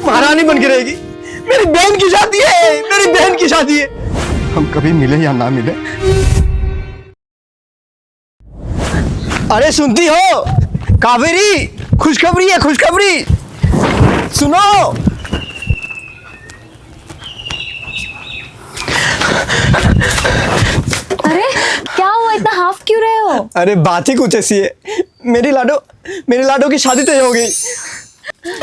महारानी बन के रहेगी। मेरी बहन की शादी है, मेरी बहन की शादी है। हम कभी मिले या ना मिले। अरे सुनती हो कावेरी, खुशखबरी है, खुशखबरी सुनो। अरे क्या हुआ, इतना हाफ क्यों रहे हो? अरे बात ही कुछ ऐसी है, मेरी लाडो की शादी तय हो गई।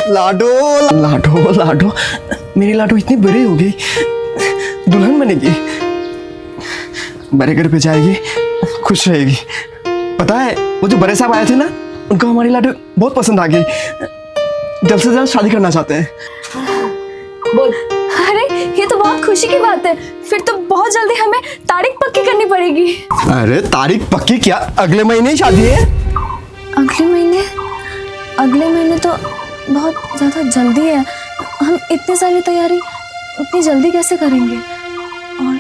लाडो लाडो लाडो मेरी लाडो इतनी बड़ी हो गई, दुल्हन बनेगी, बड़े घर पे जाएगी, खुश रहेगी। पता है वो जो बड़े साहब आए थे ना, उनको हमारी लाडो बहुत पसंद आ गई, जल्द से जल्द शादी करना चाहते हैं। बोल। अरे ये तो बहुत खुशी की बात है, फिर तो बहुत जल्दी हमें तारीख पक्की करनी पड़ेगी। अरे तारीख पक्की क्या, अगले महीने ही शादी है। अगले महीने? अगले महीने तो बहुत ज्यादा जल्दी है, हम इतनी सारी तैयारी इतनी जल्दी कैसे करेंगे? और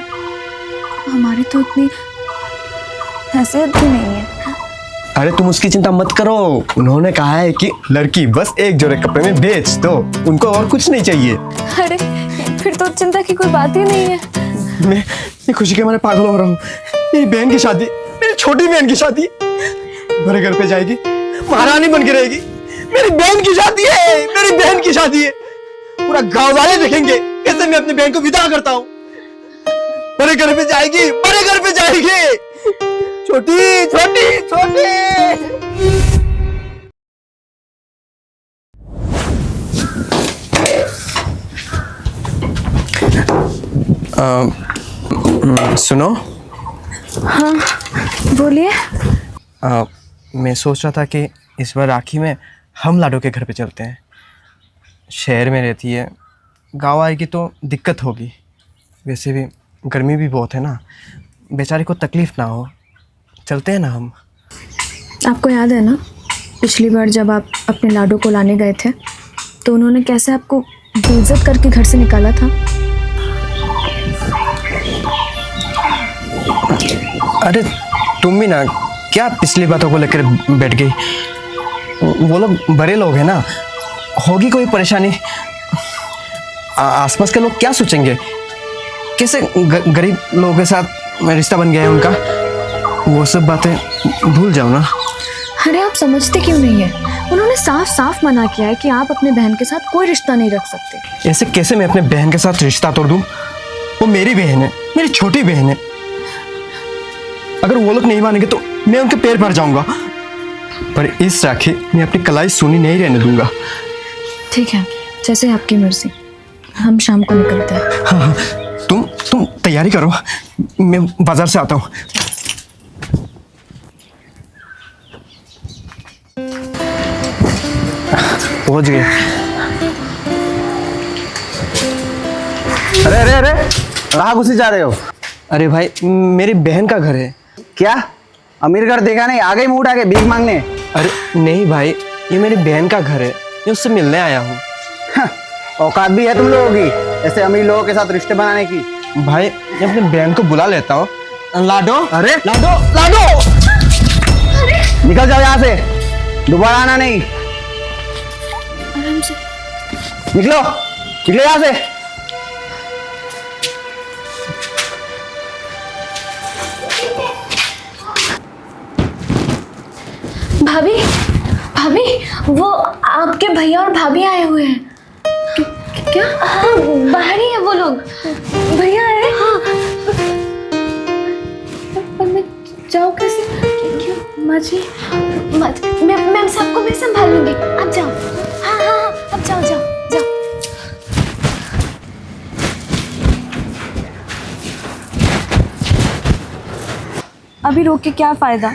हमारी तो इतनी हैसियत भी नहीं है। अरे तुम उसकी चिंता मत करो, उन्होंने कहा है कि लड़की बस एक जोड़े कपड़े में बेच दो, उनको और कुछ नहीं चाहिए। अरे फिर तो चिंता की कोई बात ही नहीं है। मैं खुशी के मारे पागल हो रहा हूँ। मेरी बहन की शादी, मेरी छोटी बहन की शादी, बड़े घर पे जाएगी, महारानी बन के रहेगी। मेरी बहन की शादी है, मेरी बहन की शादी है। पूरा गांव वाले देखेंगे कैसे मैं अपनी बहन को विदा करता हूँ। बड़े घर पे जाएगी, बड़े घर पे जाएगी, छोटी छोटी छोटी। सुनो। हाँ बोलिए। मैं सोच रहा था कि इस बार राखी में हम लाडो के घर पे चलते हैं। शहर में रहती है, गांव आएगी तो दिक्कत होगी, वैसे भी गर्मी भी बहुत है ना, बेचारी को तकलीफ ना हो। चलते हैं ना हम। आपको याद है ना, पिछली बार जब आप अपने लाडो को लाने गए थे तो उन्होंने कैसे आपको बेइज्जत करके घर से निकाला था? अरे तुम भी ना क्या पिछली बातों को लेकर बैठ गई। वो लोग बड़े लोग हैं ना, होगी कोई परेशानी, आसपास के लोग क्या सोचेंगे, कैसे गरीब लोगों के साथ रिश्ता बन गया है उनका, वो सब बातें भूल जाओ ना। अरे आप समझते क्यों नहीं है, उन्होंने साफ साफ मना किया है कि आप अपने बहन के साथ कोई रिश्ता नहीं रख सकते। ऐसे कैसे मैं अपने बहन के साथ रिश्ता तोड़ दूं? वो मेरी बहन है, मेरी छोटी बहन है। अगर वो लोग नहीं मानेंगे तो मैं उनके पैर पर जाऊंगा, पर इस राखी मैं अपनी कलाई सुनी नहीं रहने दूंगा। ठीक है, जैसे आपकी मर्जी, हम शाम को निकलते हैं। हाँ हाँ, तुम तैयारी करो, मैं बाजार से आता हूँ। पहुंच गए। अरे अरे अरे, कहाँ घुसे जा रहे हो? अरे भाई मेरी बहन का घर है। क्या अमीर घर देखा नहीं, आ गई मुंह उठा के भीख मांगने? अरे नहीं भाई, ये मेरी बहन का घर है, मैं उससे मिलने आया हूँ। औकात भी है तुम लोगों की ऐसे अमीर लोगों के साथ रिश्ते बनाने की? भाई मैं अपनी बहन को बुला लेता हूँ। लाडो, अरे लाडो लाडो, निकल जाओ यहाँ से, दोबारा आना नहीं। आराम से। निकलो निकलो यहाँ से। भाभी भाभी, वो आपके भैया और भाभी आए हुए हैं। क्या? हाँ बाहर ही है वो लोग। भैया है? हाँ। पर मैं जाऊँ कैसे? क्यों माँ जी? मैं सबको भी संभाल लूंगी, आप जाओ। हाँ हाँ हाँ, अब जाओ जाओ जाओ। अभी रोक के क्या फायदा,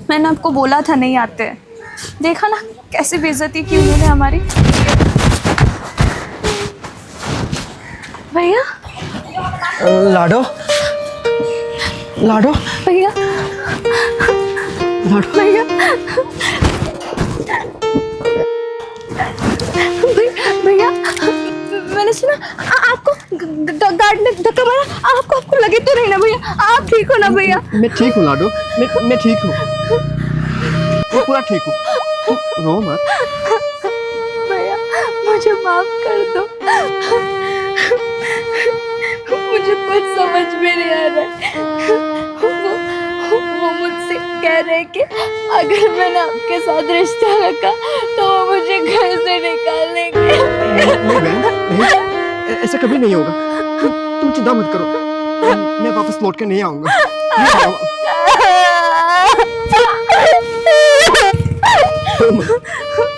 मैंने आपको बोला था नहीं आते। देखा ना कैसे बेइज्जती की उन्होंने हमारी। भैया लाडो लाडो भैया लाडो भैया भैया, मैंने सुना आपको गार्ड ने धक्का मारा, आपको लगे तो नहीं ना भैया? आप ठीक हो ना भैया? मैं ठीक हूँ लाडो, मैं ठीक हूँ, मैं पूरा ठीक हूँ, तुम रो मत। भैया मुझे माफ कर दो। मुझे कुछ समझ में नहीं आ रहा है। वो मुझसे कह रहे कि अगर मैंने आपके साथ रिश्ता रखा तो वो मुझे घर से निकालेंगे। नहीं बहन, नहीं, ऐसा कभी नहीं होगा। तुम चिंता मत करो, मैं वापस लौट के नहीं आऊंगा। नहीं आऊंगा।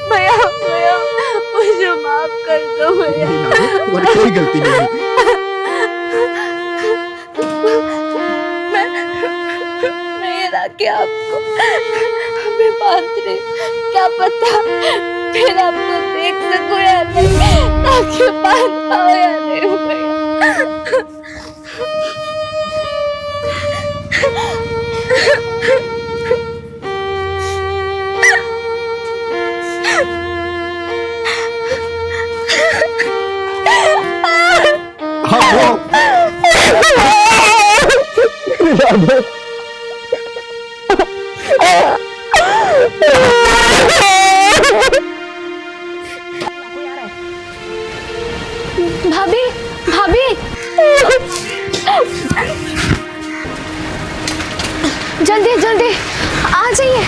भैया भैया मुझे माफ कर दो भैया। नहीं लाडो, तुम्हारी कोई गलती नहीं है। मैं ये राखी आपको अभी बांध रही, क्या पता फिर आपको देख सकूं या नहीं, ताकि बांध पाओ या नहीं भैया। हाँ वो लाडो, भाभी भाभी जल्दी जल्दी आ जाइए।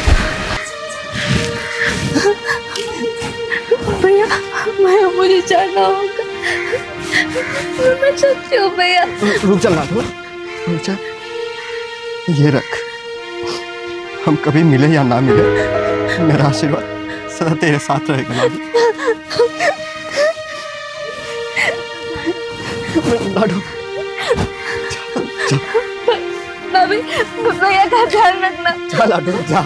भैया भैया मुझे जाना होगा, मैं चलती हूँ भैया। रुक जा लाडो, रुक जा। ये रख, हम कभी मिले या ना मिले, मेरा आशीर्वाद सदा तेरे साथ रहेगा लाडो। लाडो भाभी भैया का ध्यान रखना। जा लाडो जा।